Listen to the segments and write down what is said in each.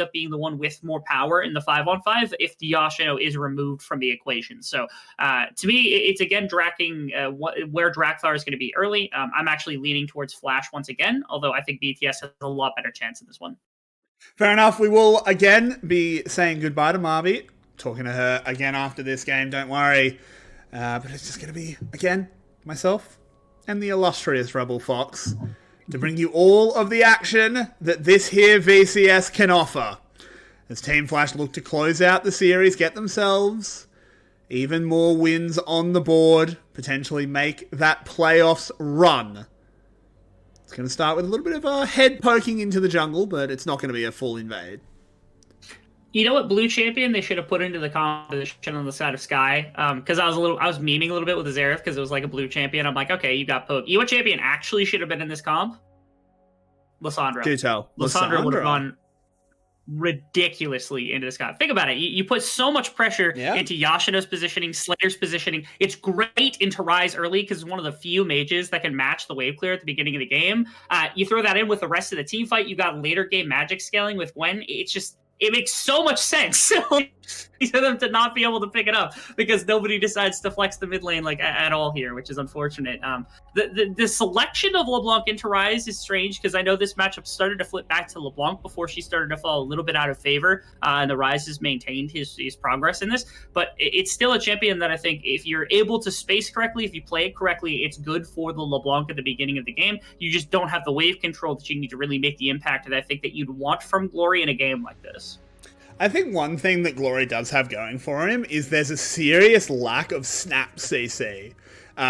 up being the one with more power in the 5-on-5 if the Yashino is removed from the equation. So to me, it's again tracking where Drakthar is going to be early. I'm actually leaning towards Flash once again, although I think BTS has a lot better chance in this one. Fair enough. We will again be saying goodbye to Marby. Talking to her again after this game, don't worry. But it's just going to be, again, myself and the illustrious Rebel Fox to bring you all of the action that this here VCS can offer. As Team Flash look to close out the series, get themselves even more wins on the board, potentially make that playoffs run. It's going to start with a little bit of a head poking into the jungle, but it's not going to be a full invade. You know what blue champion they should have put into the composition on the side of Sky? Because I was memeing a little bit with the Xerath because it was like a blue champion. I'm like, okay, you got poke. You know what champion actually should have been in this comp? Lissandra. Do tell. Lissandra would have gone ridiculously into this comp. Think about it. You put so much pressure into Yashino's positioning, Slayer's positioning. It's great into Rise early because it's one of the few mages that can match the wave clear at the beginning of the game. You throw that in with the rest of the team fight. You got later game magic scaling with Gwen. It makes so much sense for them to not be able to pick it up because nobody decides to flex the mid lane at all here, which is unfortunate. The selection of LeBlanc into Rise is strange because I know this matchup started to flip back to LeBlanc before she started to fall a little bit out of favor, and the Rise has maintained his progress in this. But it's still a champion that I think if you're able to space correctly, if you play it correctly, it's good for the LeBlanc at the beginning of the game. You just don't have the wave control that you need to really make the impact that I think that you'd want from Glory in a game like this. I think one thing that Glory does have going for him is there's a serious lack of snap CC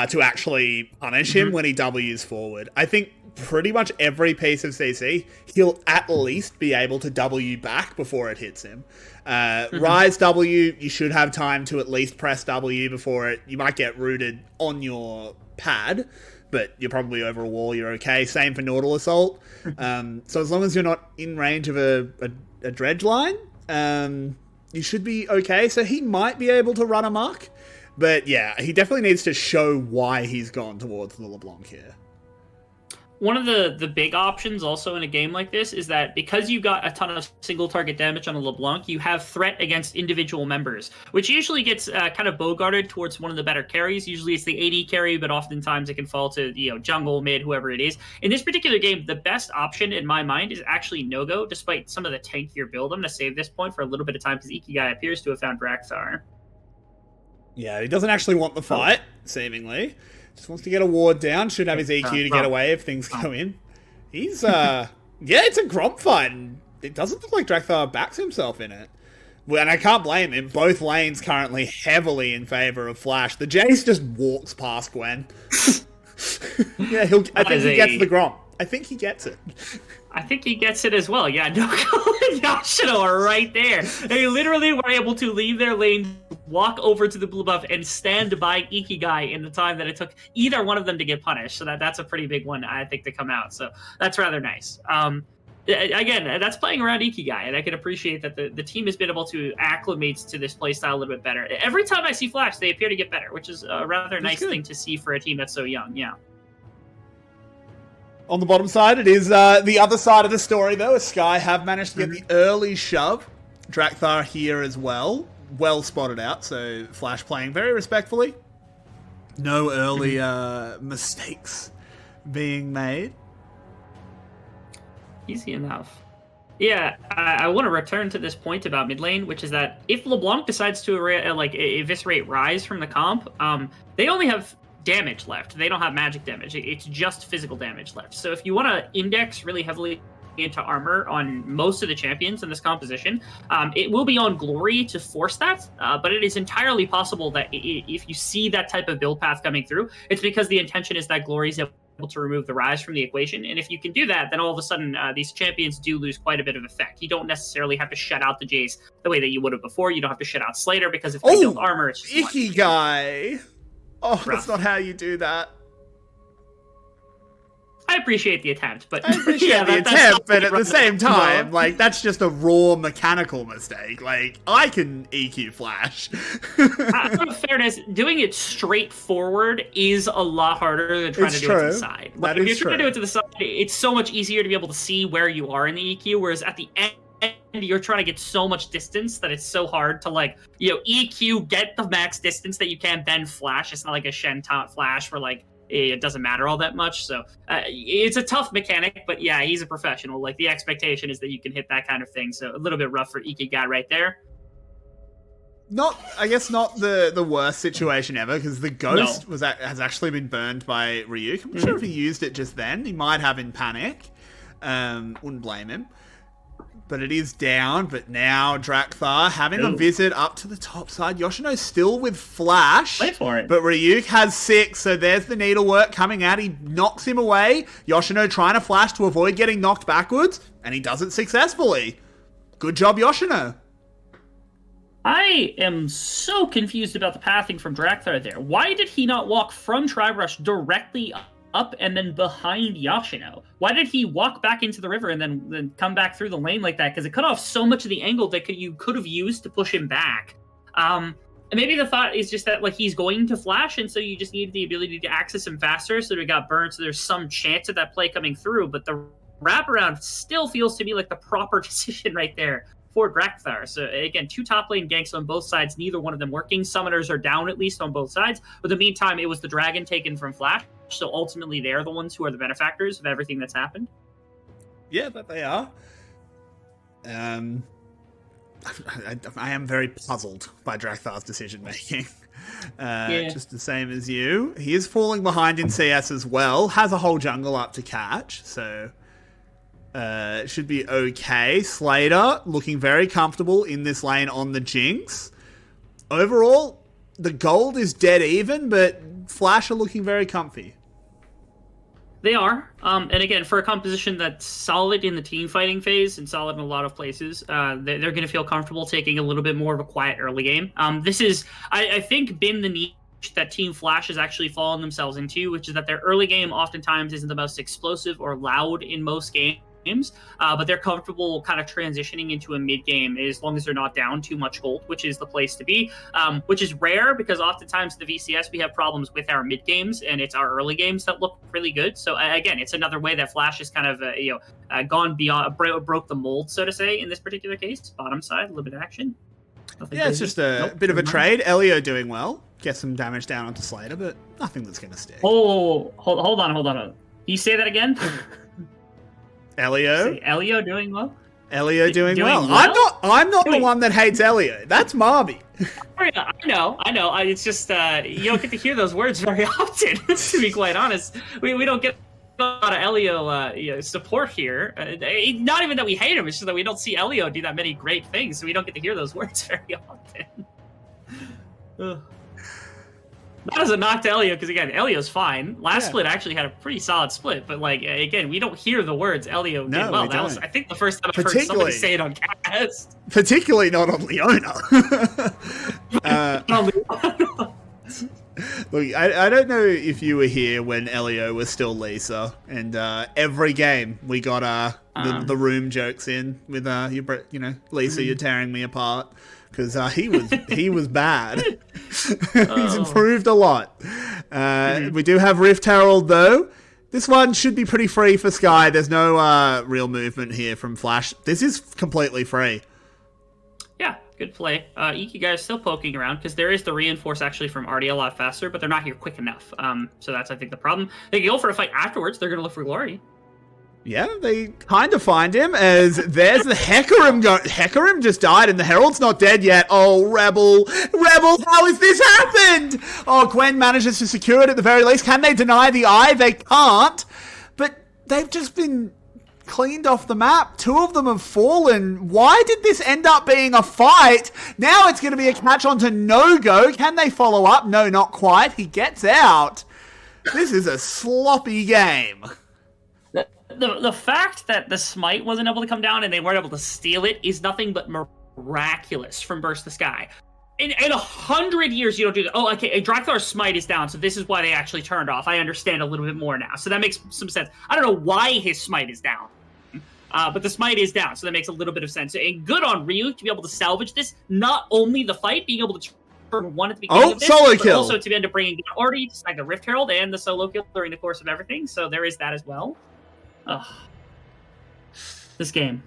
to actually punish him when he W's forward. I think pretty much every piece of CC, he'll at least be able to W back before it hits him. Rise W, you should have time to at least press W before you might get rooted on your pad, but you're probably over a wall, you're okay. Same for Nautical Assault. So as long as you're not in range of a dredge line, you should be okay. So he might be able to run amok. But yeah, he definitely needs to show why he's gone towards the LeBlanc here. One of the big options also in a game like this is that because you got a ton of single target damage on a LeBlanc, you have threat against individual members, which usually gets kind of bogarted towards one of the better carries. Usually it's the AD carry, but oftentimes it can fall to jungle, mid, whoever it is. In this particular game, the best option in my mind is actually no-go, despite some of the tankier build. I'm going to save this point for a little bit of time because Ikigai appears to have found Drakthar. Yeah, he doesn't actually want the fight, seemingly. Just wants to get a ward down. Should have his EQ to get away if things go in. He's, yeah, it's a Gromp fight. And it doesn't look like Drakthar backs himself in it. Well, and I can't blame him. Both lanes currently heavily in favor of Flash. The Jace just walks past Gwen. Yeah, I think he gets the Gromp. I think he gets it. I think he gets it as well. Yeah, Noko and Yashino are right there. They literally were able to leave their lane, walk over to the blue buff, and stand by Ikigai in the time that it took either one of them to get punished. So that's a pretty big one, I think, to come out. So that's rather nice. Again, that's playing around Ikigai, and I can appreciate that the team has been able to acclimate to this playstyle a little bit better. Every time I see Flash, they appear to get better, which is a rather nice thing to see for a team that's so young. Yeah. On the bottom side, it is the other side of the story, though. As Sky have managed to get the early shove. Drakthar here as well. Well spotted out, so Flash playing very respectfully. No early mistakes being made. Easy enough. Yeah, I want to return to this point about mid lane, which is that if LeBlanc decides to eviscerate Rise from the comp, they only have damage left. They don't have magic damage. It's just physical damage left. So if you want to index really heavily into armor on most of the champions in this composition, it will be on Glory to force that, but it is entirely possible that if you see that type of build path coming through, it's because the intention is that Glory is able to remove the Rise from the equation. And if you can do that, then all of a sudden these champions do lose quite a bit of effect. You don't necessarily have to shut out the Jace the way that you would have before. You don't have to shut out Slater because if they build armor, it's just Ikigai. Oh, that's not how you do that. I appreciate the attempt, but I appreciate the attempt, but at the same time, that's just a raw mechanical mistake. I can EQ Flash. Out of fairness, doing it straight forward is a lot harder than trying to do it to the side. If you're trying to do it to the side, it's so much easier to be able to see where you are in the EQ, whereas at the end you're trying to get so much distance that it's so hard to, like, you know, EQ, get the max distance that you can, then flash. It's not like a Shen taunt flash where, like, it doesn't matter all that much. So it's a tough mechanic, but yeah, he's a professional. Like, the expectation is that you can hit that kind of thing. So a little bit rough for Ikigai right there. I guess not the worst situation ever, because the ghost has actually been burned by Ryuk. I'm not sure if he used it just then. He might have in panic. Wouldn't blame him. But it is down. But now Drakthar having a visit up to the top side. Yoshino still with flash. Wait for it. But Ryuk has 6, so there's the needlework coming out. He knocks him away. Yoshino trying to flash to avoid getting knocked backwards, and he does it successfully. Good job, Yoshino. I am so confused about the pathing from Drakthar there. Why did he not walk from Tribe Rush directly up and then behind Yoshino? Why did he walk back into the river and then come back through the lane like that? Because it cut off so much of the angle that you could have used to push him back. And maybe the thought is just that, like, he's going to flash, and so you just needed the ability to access him faster, so he got burned, so there's some chance of that play coming through. But the wraparound still feels to me like the proper decision right there for Drakthar. So again, 2 top lane ganks on both sides, neither one of them working. Summoners are down at least on both sides. But in the meantime, it was the dragon taken from Flash. So ultimately, they're the ones who are the benefactors of everything that's happened. Yeah, but they are. I am very puzzled by Drakthar's decision making. Just the same as you. He is falling behind in CS as well. Has a whole jungle up to catch, so should be okay. Slater looking very comfortable in this lane on the Jinx. Overall, the gold is dead even, but Flash are looking very comfy. They are. And again, for a composition that's solid in the team fighting phase and solid in a lot of places, they're going to feel comfortable taking a little bit more of a quiet early game. This is, I think, been the niche that Team Flash has actually fallen themselves into, which is that their early game oftentimes isn't the most explosive or loud in most games. But they're comfortable kind of transitioning into a mid game as long as they're not down too much gold, which is the place to be, which is rare because oftentimes in the VCS we have problems with our mid games and it's our early games that look really good. So again, it's another way that Flash has kind of gone beyond, broke the mold, so to say, in this particular case. Bottom side, a little bit of action. Nothing yeah, crazy. It's just a bit of a trade. Elio doing well, get some damage down onto Slater, but nothing that's going to stick. Oh, hold on. You say that again? Elio doing well. Elio doing well. I'm not the one that hates Elio. That's Marby. I know. It's just you don't get to hear those words very often. To be quite honest, we don't get a lot of Elio support here. Not even that we hate him. It's just that we don't see Elio do that many great things, so we don't get to hear those words very often. Not as a knock to Elio, because again, Elio's fine. Last split actually had a pretty solid split, but like again, we don't hear the words Elio did well. That was, I think, the first time I've heard somebody say it on cast. Particularly not on Leona. Look, I don't know if you were here when Elio was still Lisa, and every game we got the room jokes in with Lisa, you're tearing me apart. Because he was bad. He's improved a lot. We do have Rift Herald, though. This one should be pretty free for Sky. There's no real movement here from Flash. This is completely free. Yeah, good play. Ikigai is still poking around because there is the reinforce actually from Artie a lot faster, but they're not here quick enough. So that's, I think, the problem. They can go for a fight afterwards. They're going to look for Glory. Yeah, they kind of find him as there's the Hecarim. Hecarim just died and the Herald's not dead yet. Oh, Rebel, how has this happened? Oh, Gwen manages to secure it at the very least. Can they deny the eye? They can't. But they've just been cleaned off the map. 2 of them have fallen. Why did this end up being a fight? Now it's going to be a catch onto No-Go. Can they follow up? No, not quite. He gets out. This is a sloppy game. The fact that the smite wasn't able to come down and they weren't able to steal it is nothing but miraculous from Burst the Sky. In 100 years, you don't do that. Oh, okay, Drakthar's smite is down, so this is why they actually turned off. I understand a little bit more now. So that makes some sense. I don't know why his smite is down, but the smite is down, so that makes a little bit of sense. And good on Ryu to be able to salvage this. Not only the fight, being able to turn one at the beginning of this, solo but kill. Also to end up bringing down Artie, to snag the Rift Herald, and the solo kill during the course of everything. So there is that as well. Ugh. This game.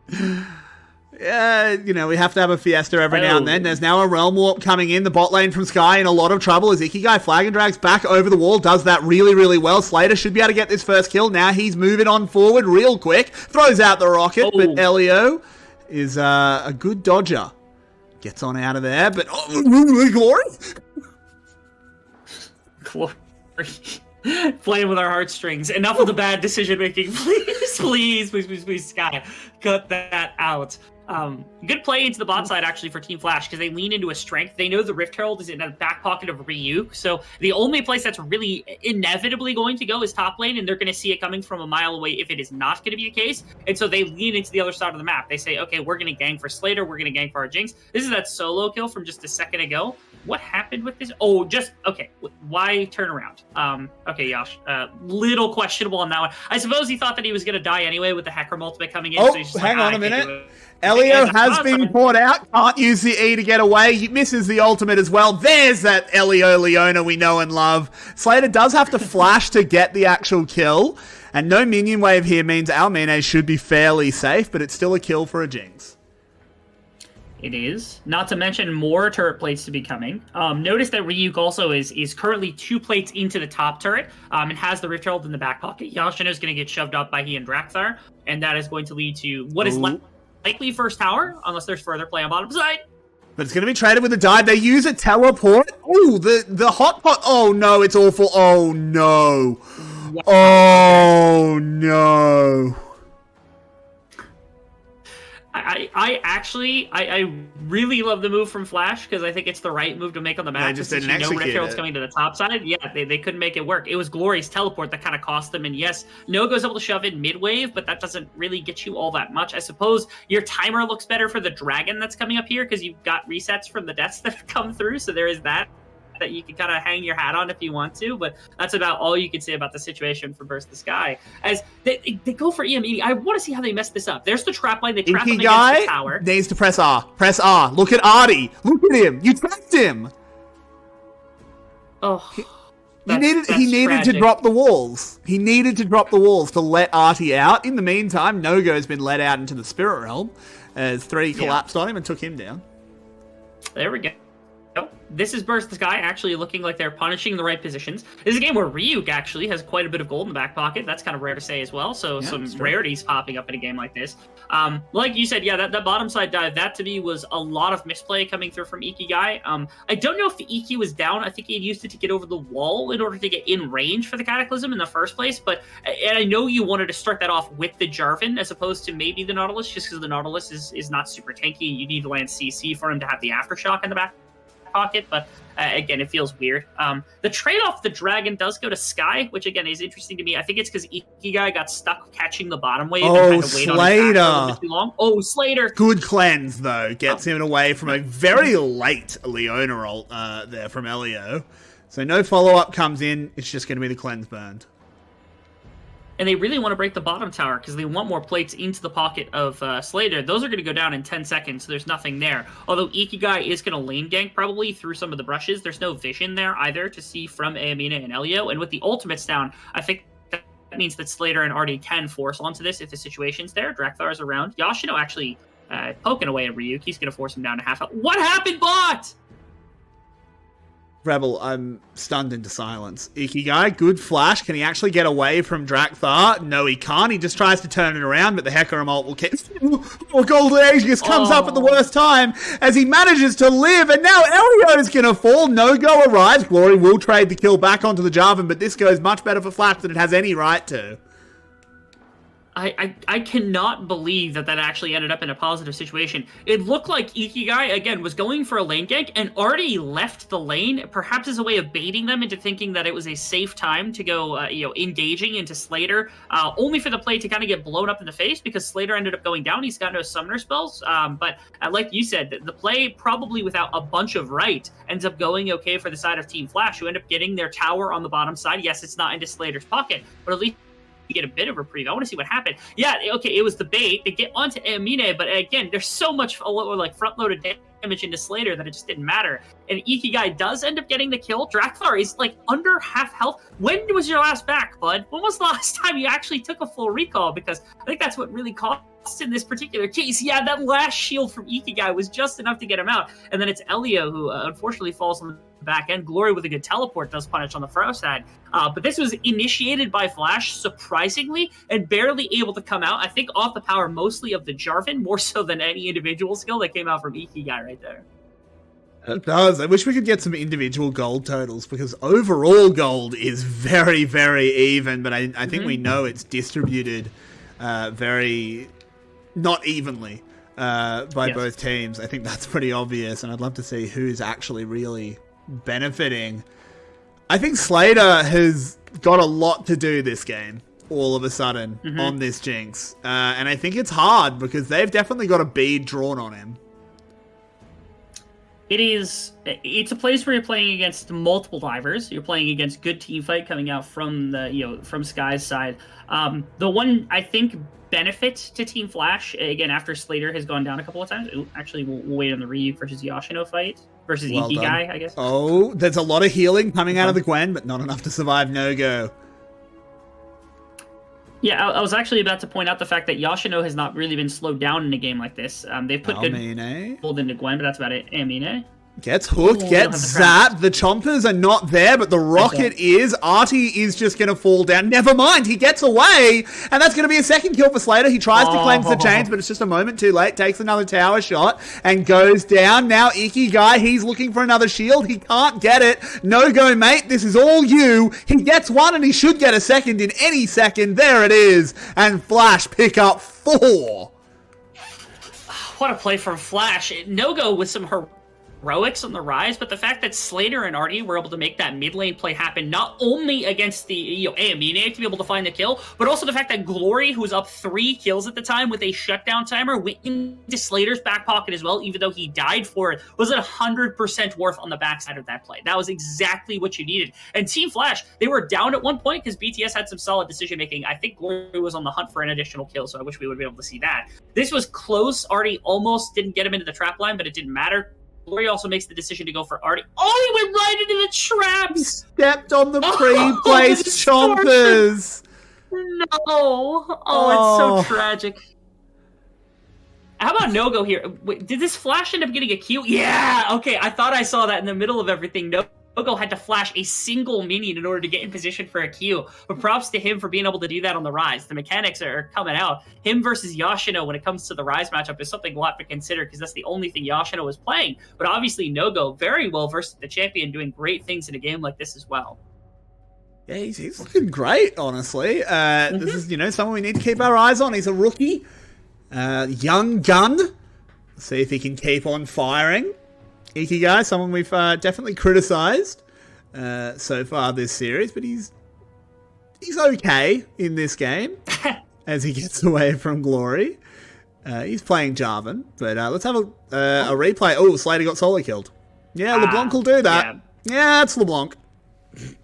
Yeah, you know, we have to have a fiesta every now and then. There's now a Realm Warp coming in. The bot lane from Sky in a lot of trouble as Ikigai flag and drags back over the wall. Does that really, really well. Slater should be able to get this first kill. Now he's moving on forward real quick. Throws out the rocket, but Elio is a good dodger. Gets on out of there, but... Glory? Glory. Playing with our heartstrings. Enough of the bad decision making. Please, Sky. Cut that out. Good play into the bot side, actually, for Team Flash, because they lean into a strength. They know the Rift Herald is in the back pocket of Ryuk, so the only place that's really inevitably going to go is top lane, and they're going to see it coming from a mile away if it is not going to be the case. And so they lean into the other side of the map. They say, okay, we're going to gang for Slater, we're going to gang for our Jinx. This is that solo kill from just a second ago. What happened with this? Oh, just, okay, why turn around? Okay, Yash, little questionable on that one. I suppose he thought that he was going to die anyway with the Hecarim ultimate coming in. Oh, so he's just hang like, on a minute. Elio has been caught out. Can't use the E to get away. He misses the ultimate as well. There's that Elio Leona we know and love. Slater does have to flash to get the actual kill. And no minion wave here means our Mine should be fairly safe, but it's still a kill for a Jinx. It is. Not to mention more turret plates to be coming. Notice that Ryuk also is currently 2 plates into the top turret and has the Rift Herald in the back pocket. Yashino is going to get shoved up by he and Drakthar, and that is going to lead to what is likely first tower, unless there's further play on bottom side. But it's going to be traded with a dive. They use a teleport. Oh, the hot pot. Oh, no, it's awful. Oh, no. Wow. Oh, no. I really love the move from Flash because I think it's the right move to make on the map. They just didn't execute Rift Herald's it. coming to the top side. Yeah, they couldn't make it work. It was Glory's teleport that kind of cost them. And yes, No goes able to shove in mid wave, but that doesn't really get you all that much. I suppose your timer looks better for the dragon that's coming up here because you've got resets from the deaths that have come through. So there is that you can kind of hang your hat on if you want to, but that's about all you can say about the situation for Burst the Sky. As they go for EME, I want to see how they mess this up. There's the trap line. They trap him against the tower. Needs to press R. Press R. Look at Artie. Look at him. You trapped him. Oh, he needed to drop the walls. He needed to drop the walls to let Artie out. In the meantime, No-Go's been let out into the Spirit Realm as 3 collapsed on him and took him down. There we go. This is Burst the Sky actually looking like they're punishing the right positions. This is a game where Ryuk actually has quite a bit of gold in the back pocket. That's kind of rare to say as well. So some rarities popping up in a game like this. Like you said, yeah, that bottom side dive, that to me was a lot of misplay coming through from Ikigai. I don't know if the Iki was down. I think he had used it to get over the wall in order to get in range for the Cataclysm in the first place. And I know you wanted to start that off with the Jarvan as opposed to maybe the Nautilus, just because the Nautilus is not super tanky. You need to land CC for him to have the Aftershock in the back pocket, but again, it feels weird. The trade-off, the dragon does go to Sky, which again is interesting to me. I think it's because Ikigai got stuck catching the bottom wave and had to wait on his back for a little bit too long. Oh, Slater! Good cleanse though, gets him away from a very late Leona ult there from Elio. So no follow-up comes in. It's just going to be the cleanse burned. And they really want to break the bottom tower because they want more plates into the pocket of Slater. Those are going to go down in 10 seconds, so there's nothing there. Although Ikigai is going to lane gank probably through some of the brushes. There's no vision there either to see from Amina and Elio. And with the ultimates down, I think that means that Slater and Artie can force onto this if the situation's there. Drakthar is around. Yashino actually poking away at Ryuk. He's going to force him down to half health. What happened, bot? Rebel, I'm stunned into silence. Ikigai, good flash. Can he actually get away from Drakthar? No, he can't. He just tries to turn it around, but the Hecarim ult will keep... Golden Aegis comes up at the worst time as he manages to live, and now Elio's going to fall. No-Go arrives. Glory will trade the kill back onto the Jarvan, but this goes much better for Flash than it has any right to. I cannot believe that actually ended up in a positive situation. It looked like Ikigai, again, was going for a lane gank and already left the lane, perhaps as a way of baiting them into thinking that it was a safe time to go, engaging into Slater, only for the play to kind of get blown up in the face because Slater ended up going down. He's got no summoner spells, but like you said, the play probably without a bunch of right ends up going okay for the side of Team Flash, who end up getting their tower on the bottom side. Yes, it's not into Slater's pocket, but at least you get a bit of reprieve. I want to see what happened. Yeah, okay, it was the bait. They get onto Amine, but again, there's so much like front-loaded damage into Slater that it just didn't matter. And Ikigai does end up getting the kill. Drakthar is like under half health. When was your last back, bud? When was the last time you actually took a full recall? Because I think that's what really cost in this particular case. Yeah, that last shield from Ikigai was just enough to get him out. And then it's Elio who unfortunately falls on the back end. Glory with a good teleport does punish on the far side. But this was initiated by Flash, surprisingly, and barely able to come out. I think off the power mostly of the Jarvan, more so than any individual skill that came out from Ikigai right there. It does. I wish we could get some individual gold totals, because overall gold is very, very even, but I think we know it's distributed very not evenly by both teams. I think that's pretty obvious, and I'd love to see who's actually really benefiting. I think Slater has got a lot to do this game all of a sudden on this Jinx, and I think it's hard because they've definitely got a bead drawn on him. It's a place where you're playing against multiple divers. You're playing against good team fight coming out from the from Sky's side. The one I think benefit to Team Flash, again after Slater has gone down a couple of times. Ooh, actually, we'll wait on the Ryuk versus Yoshino fight versus Ikigai, I guess. Oh, there's a lot of healing coming out of the Gwen, but not enough to survive No-Go. Yeah, I was actually about to point out the fact that Yoshino has not really been slowed down in a game like this. They've put good hold into Gwen, but that's about it. Amine gets hooked, gets zapped. The chompers are not there, but the rocket is. Artie is just going to fall down. Never mind, he gets away, and that's going to be a second kill for Slater. He tries to cleanse the chains, but it's just a moment too late. Takes another tower shot and goes down. Now Ikigai, he's looking for another shield. He can't get it. No-Go, mate. This is all you. He gets one, and he should get a second in any second. There it is. And Flash pick up 4. What a play from Flash. No-Go with some heroics on the rise, but the fact that Slater and Artie were able to make that mid lane play happen, not only against the Amine to be able to find the kill, but also the fact that Glory, who was up 3 kills at the time with a shutdown timer, went into Slater's back pocket as well, even though he died for it, was at 100% worth on the backside of that play. That was exactly what you needed. And Team Flash, they were down at one point because BTS had some solid decision making. I think Glory was on the hunt for an additional kill, so I wish we would be able to see that. This was close. Artie almost didn't get him into the trap line, but it didn't matter. Glory also makes the decision to go for Artie. Oh, he went right into the traps! He stepped on the pre-placed chompers! No! Oh, it's so tragic. How about No-Go here? Wait, did this Flash end up getting a Q? Yeah! Okay, I thought I saw that in the middle of everything. No-Go had to flash a single minion in order to get in position for a Q. But props to him for being able to do that on the rise. The mechanics are coming out. Him versus Yoshino when it comes to the rise matchup is something we'll have to consider because that's the only thing Yoshino was playing. But obviously No-Go very well versed the champion, doing great things in a game like this as well. Yeah, he's looking great, honestly. This is, someone we need to keep our eyes on. He's a rookie. Young gun. Let's see if he can keep on firing. Ikigai, someone we've definitely criticised so far this series, but he's okay in this game as he gets away from Glory. He's playing Jarvan, but let's have a replay. Oh, Slater got solo killed. Yeah, LeBlanc will do that. Yeah, it's LeBlanc.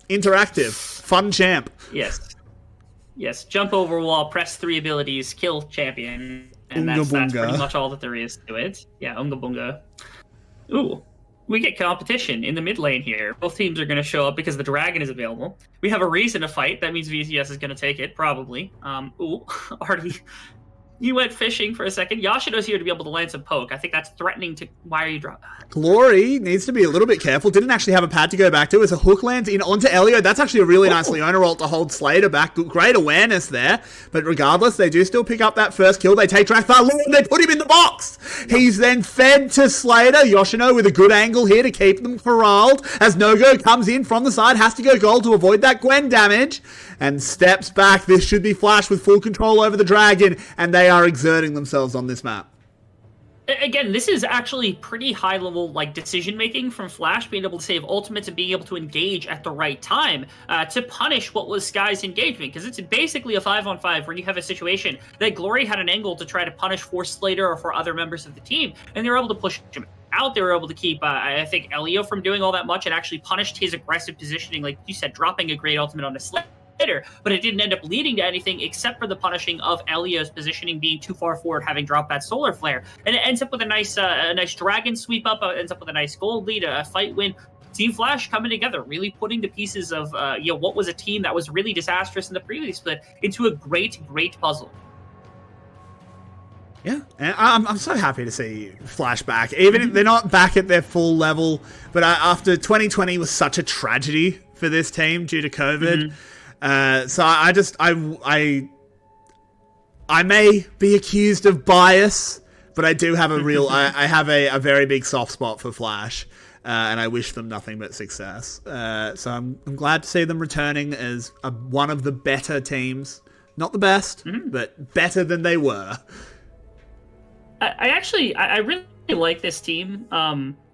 Interactive. Fun champ. Yes, jump over wall, press 3 abilities, kill champion, and that's pretty much all that there is to it. Yeah, Unga Bunga. Ooh, we get competition in the mid lane here. Both teams are going to show up because the dragon is available. We have a reason to fight. That means VCS is going to take it, probably. Ooh, Artie, you went fishing for a second. Yoshino's here to be able to land some poke. I think that's threatening to... Why are you dropping? Glory needs to be a little bit careful. Didn't actually have a pad to go back to. As a hook lands in onto Elio. That's actually a really nice Leona ult to hold Slater back. Great awareness there. But regardless, they do still pick up that first kill. They take Drathar and they put him in the box. He's then fed to Slater. Yoshino with a good angle here to keep them corralled. As No-Go comes in from the side. Has to go gold to avoid that Gwen damage. And steps back. This should be Flash with full control over the dragon. And they are exerting themselves on this map. Again, this is actually pretty high-level decision-making from Flash, being able to save ultimates and being able to engage at the right time to punish what was Sky's engagement, because it's basically a 5-on-5 where you have a situation that Glory had an angle to try to punish for Slater or for other members of the team, and they were able to push him out. They were able to keep, I think, Elio from doing all that much and actually punished his aggressive positioning, like you said, dropping a great ultimate on a Slater. But it didn't end up leading to anything except for the punishing of Elio's positioning being too far forward, having dropped that solar flare. And it ends up with a nice dragon sweep up, ends up with a nice gold lead, a fight win. Team Flash coming together, really putting the pieces of what was a team that was really disastrous in the previous split into a great puzzle. Yeah, and I'm so happy to see Flash back. Even if they're not back at their full level, but after 2020 was such a tragedy for this team due to COVID. So I may be accused of bias, but I do have a real, I have a very big soft spot for Flash, and I wish them nothing but success. So I'm glad to see them returning as one of the better teams. Not the best, but better than they were. I really like this team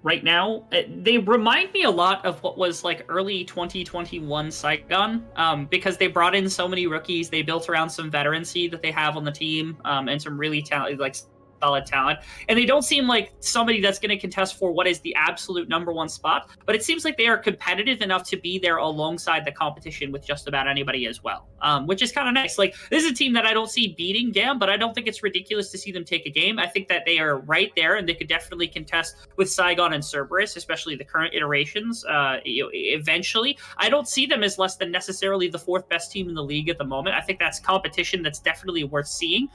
right now. They remind me a lot of what was like early 2021 Saigon, because they brought in so many rookies. They built around some veterancy that they have on the team, and some really talented, like solid talent. And they don't seem like somebody that's going to contest for what is the absolute #1 spot, but it seems like they are competitive enough to be there alongside the competition with just about anybody as well, which is kind of nice. Like, this is a team that I don't see beating GAM, but I don't think it's ridiculous to see them take a game. I think that they are right there, and they could definitely contest with Saigon and Cerberus, especially the current iterations, eventually. I don't see them as less than necessarily the 4th best team in the league at the moment. I think that's competition that's definitely worth seeing.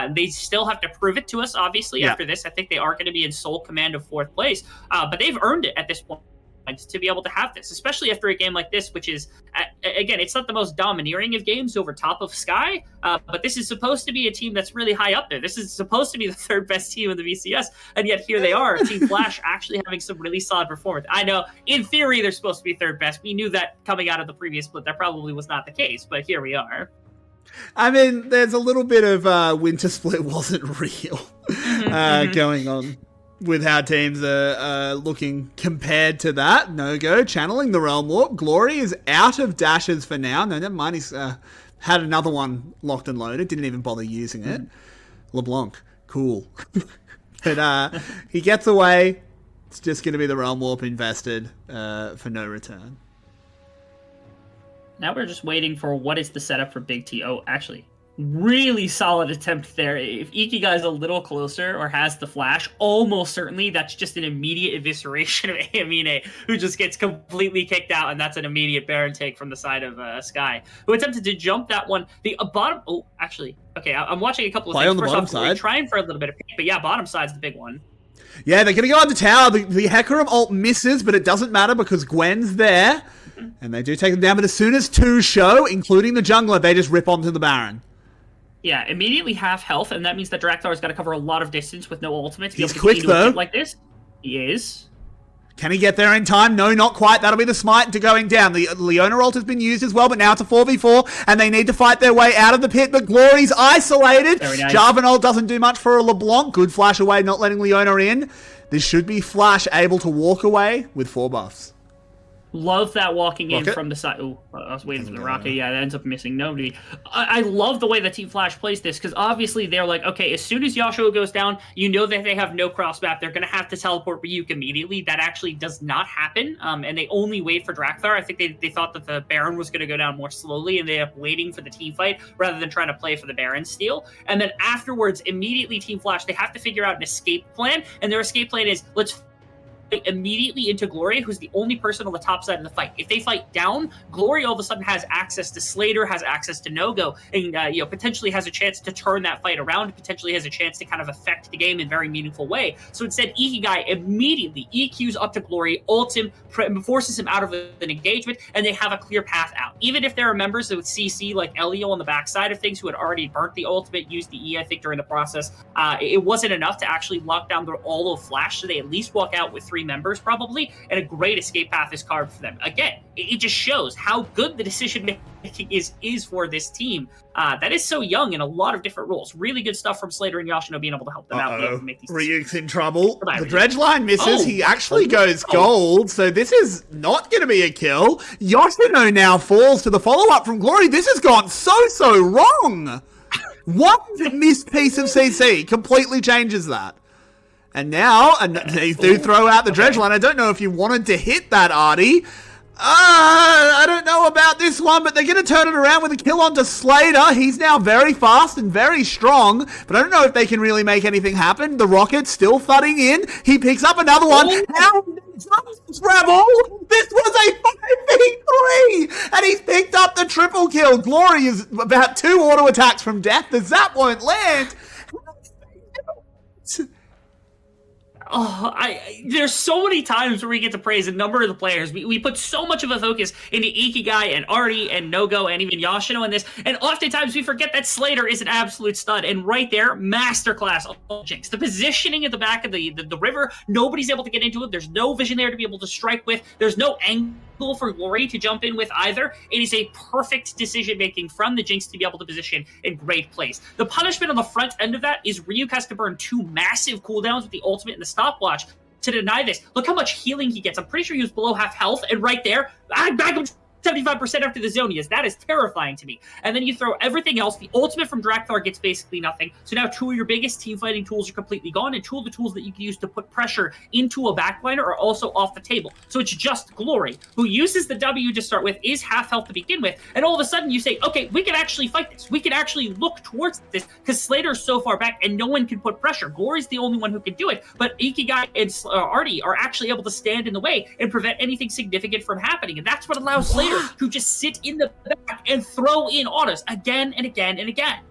They still have to prove it to us, obviously. After this, I think they are going to be in sole command of 4th place, but they've earned it at this point to be able to have this, especially after a game like this, which is, again, it's not the most domineering of games over top of Sky, but this is supposed to be a team that's really high up there. This is supposed to be the 3rd best team in the VCS, and yet here they are, Team Flash actually having some really solid performance. I know, in theory, they're supposed to be 3rd best. We knew that coming out of the previous split, that probably was not the case, but here we are. I mean, there's a little bit of winter split wasn't real going on with how teams are looking compared to that. No-go, channeling the Realm Warp. Glory is out of dashes for now. No, never mind. He's had another one locked and loaded. Didn't even bother using it. LeBlanc, cool. But he gets away. It's just going to be the Realm Warp invested for no return. Now we're just waiting for what is the setup for Big T. Oh, actually, really solid attempt there. If Ikigai's a little closer or has the flash, almost certainly that's just an immediate evisceration of Amine, who just gets completely kicked out, and that's an immediate Baron take from the side of Sky, who attempted to jump that one. The bottom... Oh, actually, okay, I'm watching a couple of things. On the bottom side. Trying for a little bit of pain, but yeah, bottom side's the big one. Yeah, they're going to go on the tower. The Hecarim ult misses, but it doesn't matter because Gwen's there. And they do take them down, but as soon as 2 show, including the jungler, they just rip onto the Baron. Yeah, immediately half health, and that means that Draktar's got to cover a lot of distance with no ultimate. He's quick, though. Like this. He is. Can he get there in time? No, not quite. That'll be the smite to going down. The Leona ult has been used as well, but now it's a 4v4, and they need to fight their way out of the pit, but Glory's isolated. Very nice. Jarvan ult doesn't do much for a LeBlanc. Good flash away, not letting Leona in. This should be Flash able to walk away with 4 buffs. Love that walking in from the side. Oh, I was waiting for the rocket. Yeah, that ends up missing nobody. I love the way that Team Flash plays this, because obviously they're like, okay, as soon as Yasuo goes down, you know that they have no cross map. They're going to have to teleport Ryuk immediately. That actually does not happen, and they only wait for Drakthar. I think they thought that the Baron was going to go down more slowly, and they ended up waiting for the team fight rather than trying to play for the Baron steal. And then afterwards, immediately Team Flash, they have to figure out an escape plan, and their escape plan is, let's immediately into Glory, who's the only person on the top side of the fight. If they fight down, Glory all of a sudden has access to Slater, has access to No-Go, and potentially has a chance to turn that fight around, potentially has a chance to kind of affect the game in a very meaningful way. So instead, Ikigai immediately EQs up to Glory, ults him, forces him out of an engagement, and they have a clear path out. Even if there are members with CC like Elio on the backside of things who had already burnt the ultimate, used the E, I think, during the process, it wasn't enough to actually lock down all of Flash, so they at least walk out with 3 members probably, and a great escape path is carved for them. Again, it just shows how good the decision making is for this team. That is so young in a lot of different roles. Really good stuff from Slater and Yoshino being able to help them out. Be able to make these Ryuk's in trouble. The dredge line misses. He actually goes gold, so this is not going to be a kill. Yoshino now falls to the follow-up from Glory. This has gone so wrong. One missed piece of CC completely changes that. And now, they do throw out the dredge line. I don't know if you wanted to hit that, Artie. I don't know about this one, but they're going to turn it around with a kill onto Slater. He's now very fast and very strong, but I don't know if they can really make anything happen. The rocket's still thudding in. He picks up another one. Rebel! This was a 5v3! And he's picked up the triple kill. Glory is about 2 auto attacks from death. The zap won't land. There's so many times where we get to praise a number of the players. We put so much of a focus into Ikigai and Artie and Nogo and even Yoshino in this, and oftentimes we forget that Slater is an absolute stud. And right there, masterclass of Jinx. The positioning at the back of the river, nobody's able to get into it. There's no vision there to be able to strike with. There's no angle for Glory to jump in with either. It is a perfect decision making from the Jinx to be able to position in great place. The punishment on the front end of that is Ryuk has to burn 2 massive cooldowns with the ultimate and the stopwatch to deny this. Look how much healing he gets. I'm pretty sure he was below half health, and right there, I'm back up 75% after the Zonias. That is terrifying to me. And then you throw everything else. The ultimate from Drakthar gets basically nothing. So now 2 of your biggest team fighting tools are completely gone, and 2 of the tools that you can use to put pressure into a backliner are also off the table. So it's just Glory, who uses the W to start with, is half health to begin with, and all of a sudden you say, okay, we can actually fight this. We can actually look towards this, because Slater's so far back and no one can put pressure. Glory's the only one who can do it, but Ikigai and Artie are actually able to stand in the way and prevent anything significant from happening, and that's what allows Slater to just sit in the back and throw in autos again and again and again.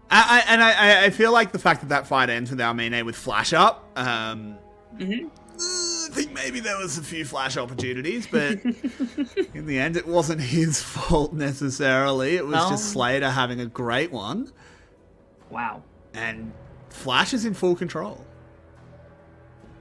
I feel like the fact that fight ends with Almine with flash up. I think maybe there was a few flash opportunities, but in the end, it wasn't his fault necessarily. It was just Slater having a great one. Wow. And Flash is in full control.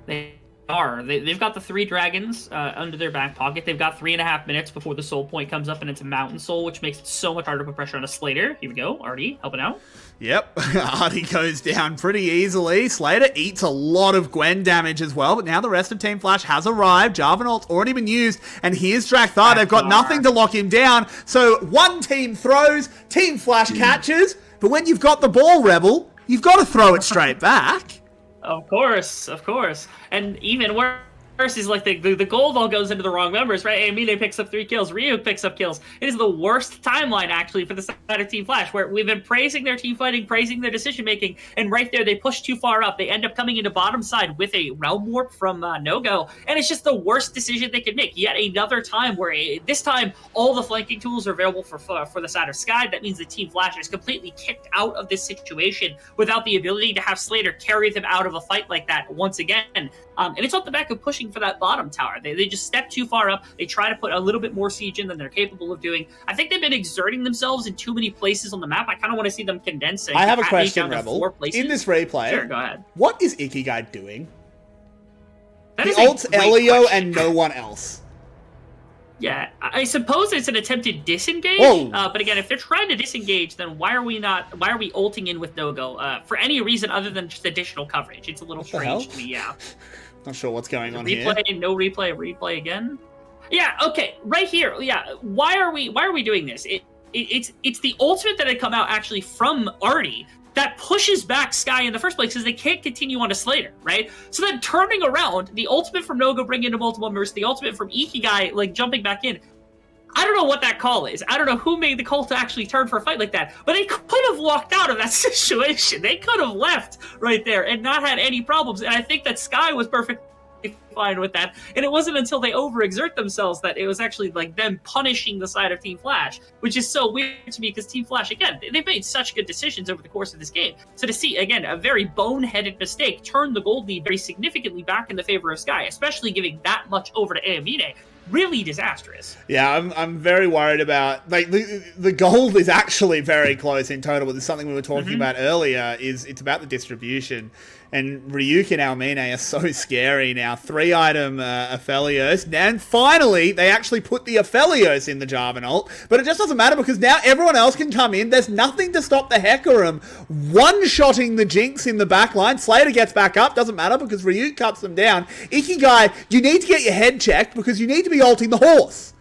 They've got the 3 dragons under their back pocket. They've got 3.5 minutes before the soul point comes up, and it's a mountain soul, which makes it so much harder to put pressure on a Slater. Here we go, Artie helping out. Yep, Artie goes down pretty easily. Slater eats a lot of Gwen damage as well, but now the rest of Team Flash has arrived. Jarvanolt's already been used, and here's Drakthar. They've got nothing to lock him down, so one team throws, Team Flash catches, but when you've got the ball, Rebel, you've got to throw it straight back. Of course. And even worse is like the gold all goes into the wrong members, right? Amine picks up 3 kills. Ryuk picks up kills. It is the worst timeline, actually, for the side of Team Flash, where we've been praising their team fighting, praising their decision-making, and right there, they push too far up. They end up coming into bottom side with a Realm Warp from Nogo, and it's just the worst decision they could make. Yet another time where, this time, all the flanking tools are available for the side of Sky. That means the Team Flash is completely kicked out of this situation without the ability to have Slater carry them out of a fight like that once again. And it's off the back of pushing for that bottom tower. They just step too far up. They try to put a little bit more siege in than they're capable of doing. I think they've been exerting themselves in too many places on the map. I kind of want to see them condensing. I have a question, Rebel. In this replay, sure, go ahead. What is Ikigai doing? He ults Elio and no one else. Yeah, I suppose it's an attempted disengage. But again, if they're trying to disengage, then why are we ulting in with no-go for any reason other than just additional coverage? It's a little strange to me, yeah. Not sure what's going on here. No replay again. Yeah, okay, right here. Yeah, why are we doing this? It's the ultimate that had come out actually from Artie that pushes back Sky in the first place because they can't continue on to Slater, right? So then turning around, the ultimate from Nogo bringing into multiple members, the ultimate from Ikigai like jumping back in. I don't know what that call is. I don't know who made the call to actually turn for a fight like that, but they could have walked out of that situation. They could have left right there and not had any problems. And I think that Sky was perfectly fine with that. And it wasn't until they overexert themselves that it was actually like them punishing the side of Team Flash, which is so weird to me because Team Flash, again, they've made such good decisions over the course of this game. So to see, again, a very boneheaded mistake turn the gold lead very significantly back in the favor of Sky, especially giving that much over to Amine. Really disastrous. Yeah, I'm very worried about, like, the gold is actually very close in total, but there's something we were talking about earlier, it's about the distribution. And Ryuk and Almine are so scary now. 3-item Aphelios. And finally, they actually put the Aphelios in the Jarvanult. But it just doesn't matter because now everyone else can come in. There's nothing to stop the Hecarim one-shotting the Jinx in the back line. Slater gets back up. Doesn't matter because Ryuk cuts them down. Ikigai, you need to get your head checked because you need to be ulting the horse.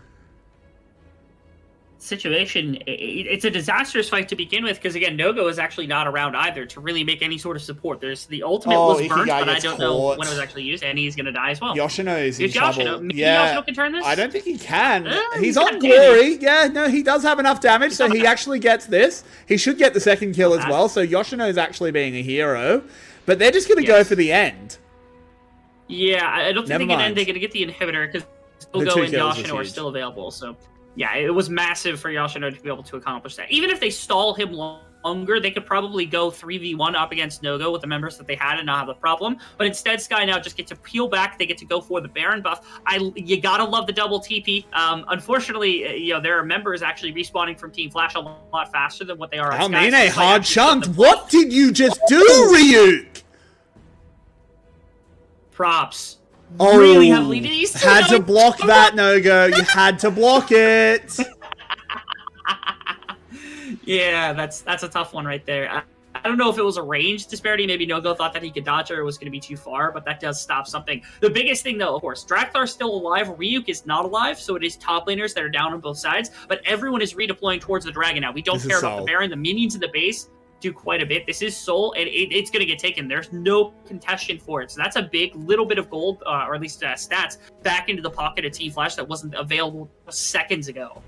Situation, it's a disastrous fight to begin with because again Nogo is actually not around either to really make any sort of support. There's the ultimate was burnt, but I don't know when it was actually used, and he's gonna die as well. Yoshino's in trouble. Maybe Yoshino can turn this? I don't think he can. He's on Glory. Yeah, no, he does have enough damage, so he actually gets this. He should get the second kill as well, so Yoshino's actually being a hero. But they're just gonna go for the end. Yeah, I don't think they can end. They're gonna get the inhibitor because Nogo and Yoshino are still available, so yeah, it was massive for Yoshino to be able to accomplish that. Even if they stall him long longer, they could probably go 3v1 up against Nogo with the members that they had and not have a problem. But instead, Sky now just get to peel back. They get to go for the Baron buff. You gotta love the double TP. Unfortunately, there are members actually respawning from Team Flash a lot faster than what they are on Sky. I mean, a hard chunked. What did you just do, Ryuk? Props. Really heavily. Had to block that, Nogo. You had to block it. Yeah, that's a tough one right there. I don't know if it was a range disparity. Maybe Nogo thought that he could dodge or it was going to be too far, but that does stop something. The biggest thing, though, of course, Drakthar still alive. Ryuk is not alive, so it is top laners that are down on both sides, but everyone is redeploying towards the Dragon now. We don't care about the Baron. The minions in the base do quite a bit. This is Soul, and it's going to get taken. There's no contestation for it. So that's a big little bit of gold, or at least stats, back into the pocket of Team Flash that wasn't available seconds ago.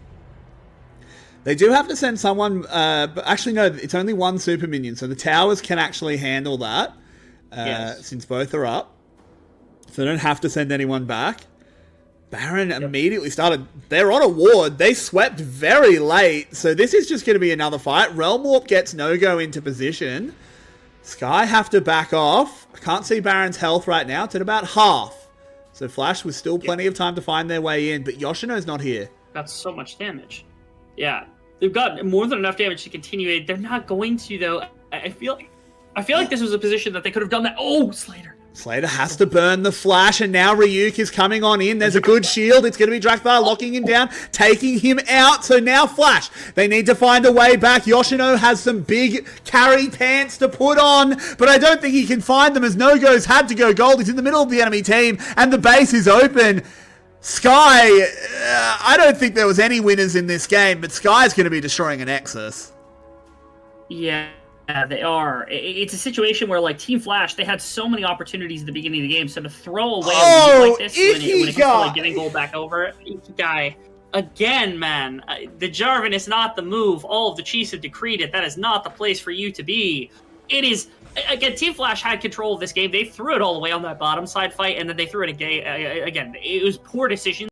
They do have to send someone, but actually no, it's only one super minion, so the towers can actually handle that, since both are up. So they don't have to send anyone back. Baron immediately started. They're on a ward. They swept very late, so this is just going to be another fight. Realm Warp gets No-Go into position. Sky have to back off. I can't see Baron's health right now. It's at about half. So Flash with still plenty of time to find their way in, but Yoshino's not here. That's so much damage. Yeah, they've got more than enough damage to continue. They're not going to, though. I feel like this was a position that they could have done that. Oh, Slater. Slater has to burn the Flash, and now Ryuk is coming on in. There's a good shield. It's going to be Drakthar locking him down, taking him out. So now Flash, they need to find a way back. Yoshino has some big carry pants to put on, but I don't think he can find them as No-Go's had to go gold. He's in the middle of the enemy team, and the base is open. Sky, I don't think there was any winners in this game, but Sky's going to be destroying a Nexus. Yeah, they are. It's a situation where, like, Team Flash, they had so many opportunities at the beginning of the game, so to throw away a lead like this when it comes to, like, getting gold back over it, Guy, again, man, the Jarvan is not the move. All of the Chiefs have decreed it. That is not the place for you to be. It is... Again, Team Flash had control of this game. They threw it all the way on that bottom side fight, and then they threw it again. It was poor decisions